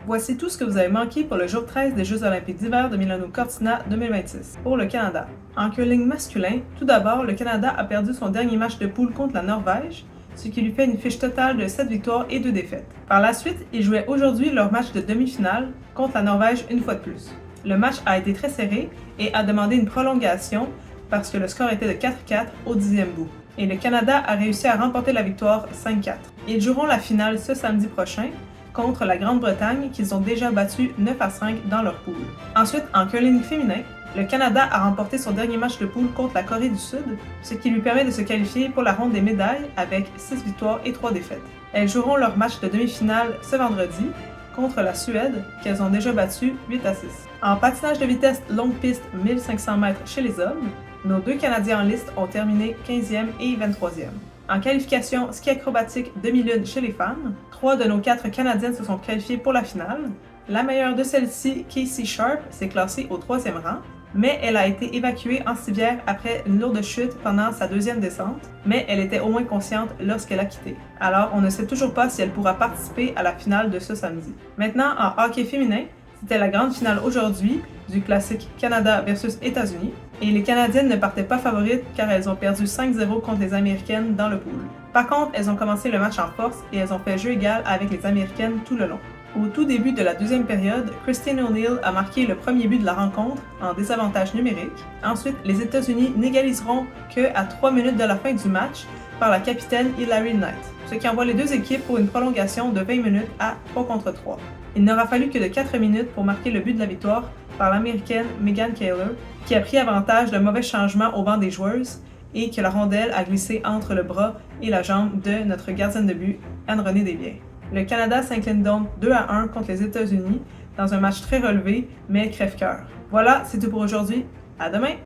Voici tout ce que vous avez manqué pour le jour 13 des Jeux olympiques d'hiver de Milano Cortina 2026 pour le Canada. En curling masculin, tout d'abord, le Canada a perdu son dernier match de poule contre la Norvège, ce qui lui fait une fiche totale de 7 victoires et 2 défaites. Par la suite, ils jouaient aujourd'hui leur match de demi-finale contre la Norvège une fois de plus. Le match a été très serré et a demandé une prolongation parce que le score était de 4-4 au 10e bout. Et le Canada a réussi à remporter la victoire 5-4. Ils joueront la finale ce samedi prochain contre la Grande-Bretagne qu'ils ont déjà battu 9-5 dans leur poule. Ensuite, en curling féminin, le Canada a remporté son dernier match de poule contre la Corée du Sud, ce qui lui permet de se qualifier pour la ronde des médailles avec 6 victoires et 3 défaites. Elles joueront leur match de demi-finale ce vendredi contre la Suède, qu'elles ont déjà battu 8-6. En patinage de vitesse longue piste 1500 mètres chez les hommes, nos deux Canadiens en liste ont terminé 15e et 23e. En qualification ski acrobatique demi-lune chez les femmes, 3 de nos 4 Canadiennes se sont qualifiées pour la finale. La meilleure de celle-ci, Casey Sharp, s'est classée au 3e rang, mais elle a été évacuée en civière après une lourde chute pendant sa deuxième descente, mais elle était au moins consciente lorsqu'elle a quitté. Alors, on ne sait toujours pas si elle pourra participer à la finale de ce samedi. Maintenant, en hockey féminin, c'était la grande finale aujourd'hui du classique Canada versus États-Unis, et les Canadiennes ne partaient pas favorites car elles ont perdu 5-0 contre les Américaines dans le pool. Par contre, elles ont commencé le match en force et elles ont fait jeu égal avec les Américaines tout le long. Au tout début de la deuxième période, Christine O'Neill a marqué le premier but de la rencontre en désavantage numérique. Ensuite, les États-Unis n'égaliseront qu'à 3 minutes de la fin du match par la capitaine Hilary Knight, ce qui envoie les deux équipes pour une prolongation de 20 minutes à 3 contre 3. Il n'aura fallu que de 4 minutes pour marquer le but de la victoire par l'Américaine Megan Kaylor, qui a pris avantage d'un mauvais changement au banc des joueuses et que la rondelle a glissé entre le bras et la jambe de notre gardienne de but, Anne-Renée Desbiens. Le Canada s'incline donc 2-1 contre les États-Unis dans un match très relevé, mais crève-cœur. Voilà, c'est tout pour aujourd'hui. À demain!